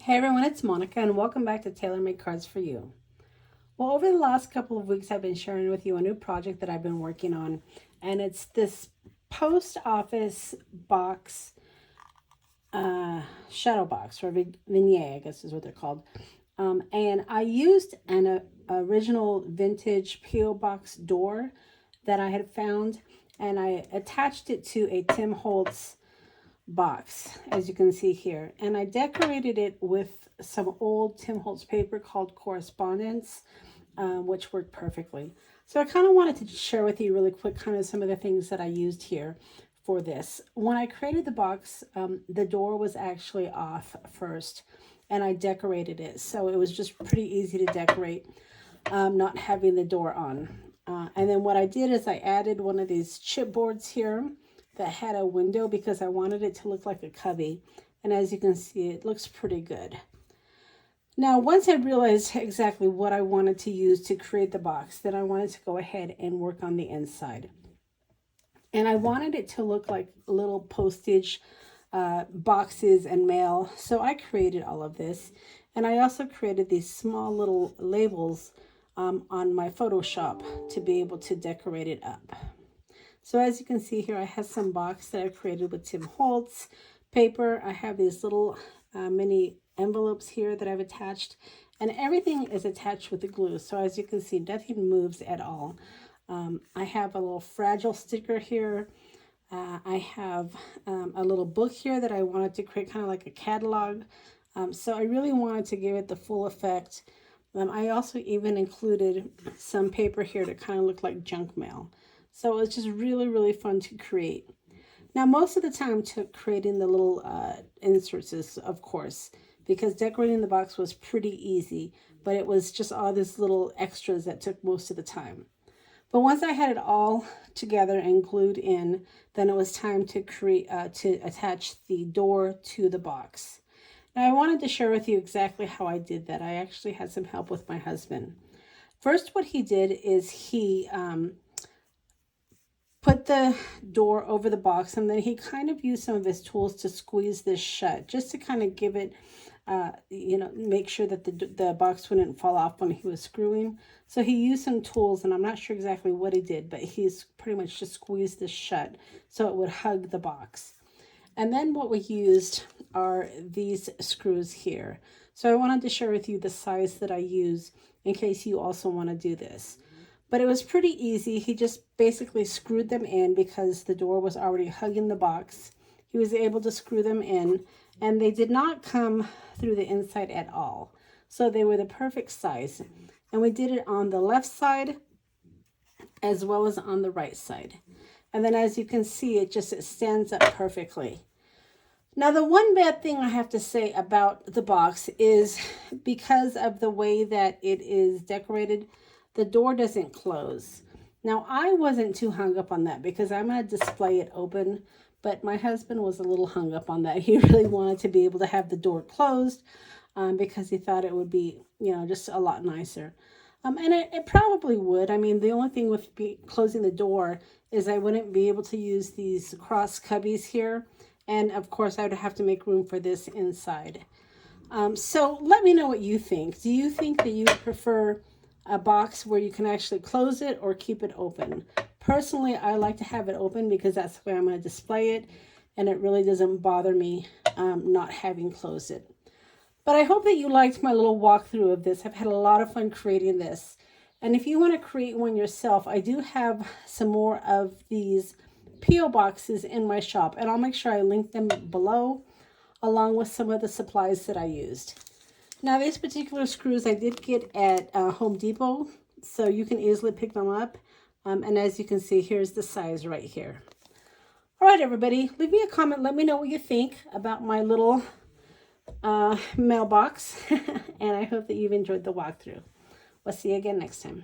Hey everyone, it's Monica and welcome back to Taylor-Made Cards for You. Well, over the last couple of weeks, I've been sharing with you a new project that I've been working on, and it's this post office box, shadow box, or vignette, I guess is what they're called. And I used an original vintage P.O. box door that I had found, and I attached it to a Tim Holtz box, as you can see here, and I decorated it with some old Tim Holtz paper called Correspondence, which worked perfectly. So I kind of wanted to share with you really quick kind of some of the things that I used here for this. When I created the box, the door was actually off first, and I decorated it, so it was just pretty easy to decorate, not having the door on. And then what I did is I added one of these chipboards here that had a window because I wanted it to look like a cubby. And as you can see, it looks pretty good. Now, once I realized exactly what I wanted to use to create the box, then I wanted to go ahead and work on the inside. And I wanted it to look like little postage boxes and mail. So I created all of this. And I also created these small little labels on my Photoshop to be able to decorate it up. So as you can see here, I have some box that I created with Tim Holtz paper. I have these little mini envelopes here that I've attached, and everything is attached with the glue. So as you can see, nothing moves at all. I have a little fragile sticker here. I have a little book here that I wanted to create kind of like a catalog. So I really wanted to give it the full effect. I also even included some paper here to kind of look like junk mail. So it was just really, really fun to create. Now, most of the time took creating the little inserts, of course, because decorating the box was pretty easy, but it was just all these little extras that took most of the time. But once I had it all together and glued in, then it was time to attach the door to the box. Now, I wanted to share with you exactly how I did that. I actually had some help with my husband. First, what he did is he put the door over the box, and then he kind of used some of his tools to squeeze this shut, just to kind of give it, make sure that the box wouldn't fall off when he was screwing. So he used some tools, and I'm not sure exactly what he did, but he's pretty much just squeezed this shut so it would hug the box. And then what we used are these screws here. So I wanted to share with you the size that I use in case you also want to do this. But it was pretty easy. He just basically screwed them in because the door was already hugging the box. He was able to screw them in, and they did not come through the inside at all. So they were the perfect size. And we did it on the left side as well as on the right side. And then as you can see, it stands up perfectly. Now, the one bad thing I have to say about the box is because of the way that it is decorated, the door doesn't close. Now, I wasn't too hung up on that because I'm going to display it open, but my husband was a little hung up on that. He really wanted to be able to have the door closed because he thought it would be, just a lot nicer. And it probably would. I mean, the only thing with closing the door is I wouldn't be able to use these cross cubbies here. And of course, I would have to make room for this inside. So let me know what you think. Do you think that you prefer a box where you can actually close it or keep it open? Personally, I like to have it open because that's the way I'm going to display it, and it really doesn't bother me not having closed it. But I hope that you liked my little walkthrough of this. I've had a lot of fun creating this. And if you want to create one yourself, I do have some more of these P.O. boxes in my shop, and I'll make sure I link them below along with some of the supplies that I used. Now, these particular screws I did get at Home Depot, so you can easily pick them up. And as you can see, here's the size right here. All right, everybody, leave me a comment. Let me know what you think about my little mailbox. And I hope that you've enjoyed the walkthrough. We'll see you again next time.